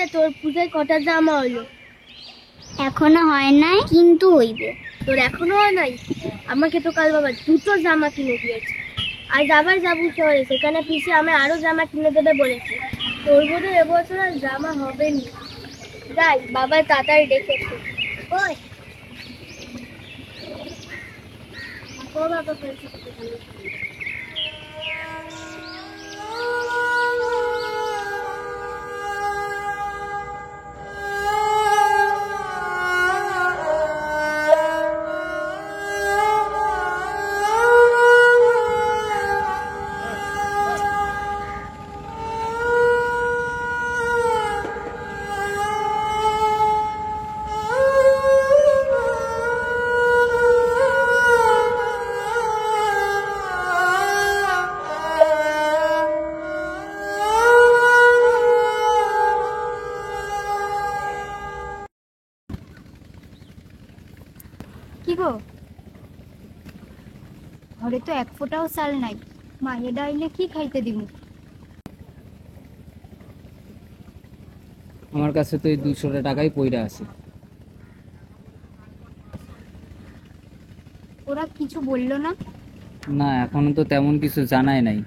রে তোর পূজায় কটা জামা হলো? এখনো হয় নাই, কিন্তু হইবে। তোর এখনো হয় নাই? আমাকে তো কাল বাবা দুটো জামা কিনে দিয়েছে। আজ আবার যাবো শহরে, সেখানে পিছিয়ে আমি আরো জামা কিনে দেবে বলেছি। তোর বোধহয় এবছর আর জামা হবে না। যাই, বাবা তাড়াতাড়ি ডেকেছে। ওই বাবা বলছি কি গো, ঘরে তো এক ফোঁটাও চাল নাই। মায়ে ডাইলে কি খাইতে দিব? আমার কাছে তো এই 200 টাকাই পয়রা আছে। ওরা কিছু বললো না? না, এখনো তো তেমন কিছু জানাই নাই।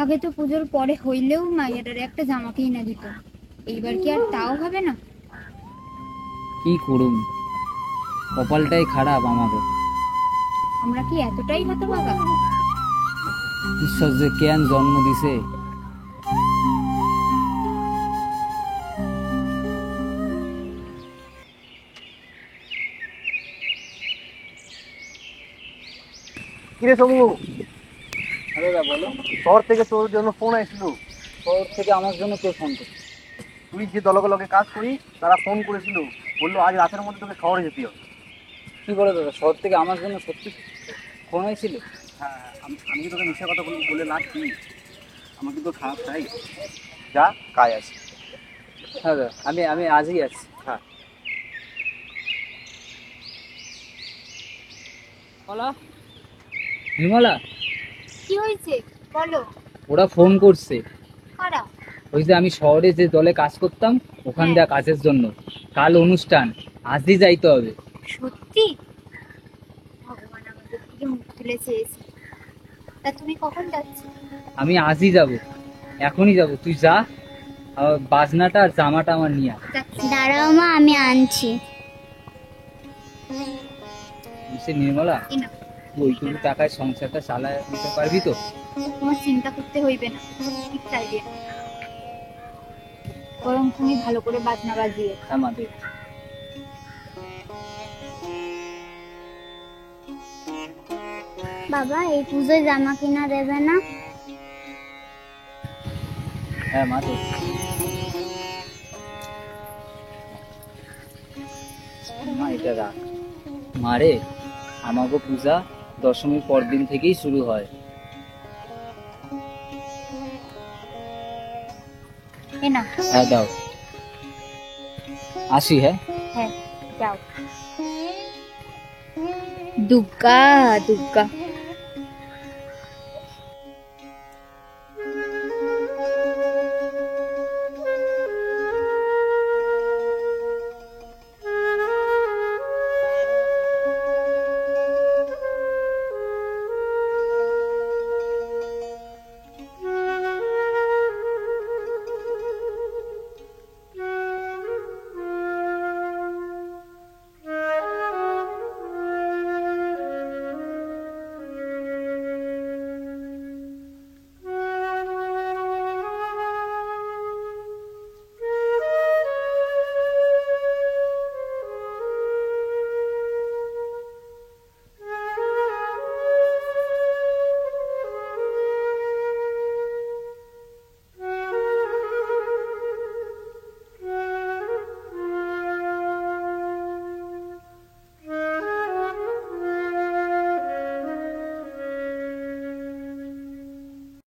আগে তো পুজোর পরে হইলেও মায়ের একটা জামা কিনে দিত, এইবার কি আর তাও হবে না? কি করুম, কপালটাই খারাপ আমাদের। আমরা কি এতটাই হতভাগা? ঈশ্বর যে কেন জন্ম দিছে। কিরে সমু, আরে বলো। শহর থেকে তোর জন্য ফোন আসছিল। শহর থেকে আমার জন্য কে ফোন করছে? তুই যে দলকে কাজ করি তারা ফোন করেছিল, বললো আজ রাতের মধ্যে তোকে শহরে যেতে হবে। কি বলে দাদা, শহর থেকে আমার জন্য সত্যি ফোন হয়েছিল? হ্যাঁ, আমি কি তোকে মিথ্যা কথা বলে লাভ কি? আমার কিন্তু খারাপ চাই, যা কাজ আছে। হ্যাঁ দাদা, আমি আমি আজই আছি। হ্যাঁ। বলো নির্মলা, কি হয়েছে বলো। ওরা ফোন করছে। কারা? ওই যে আমি শহরে যে দলে কাজ করতাম ওখান দিয়ে কাজের জন্য, কাল অনুষ্ঠান, আজই যাইতে হবে। সত্যি? ভগবান আমাদের থেকে মুখ তুলে চেয়েছে। তা তুমি কখন যাচ্ছ? আমি আজই যাব, এখনই যাব। তুই যা, বাজনাটা আর জামাটা আমার নিয়ে আয়। দাঁড়াও মা, আমি আনছি। বুঝছি নির্মলা, ওইটুকু টাকায় সংসারটা চালায় দিতে পারবি তো? তোমার চিন্তা করতে হইবে না, ঠিক চাইবে। বরং তুমি ভালো করে বাজনা বাজিয়ে। আমাদের বাবা, এই পুজোয় জামা কিনা দেবে না? হ্যাঁ মা, মা এটা রাখ। মারে, আমাগো পূজা দশমীর পর দিন থেকেই শুরু হয়। এ না। হ্যাঁ দাও, আসি। হ্যাঁ হ্যাঁ, যাও। দুর্গা দুর্গা।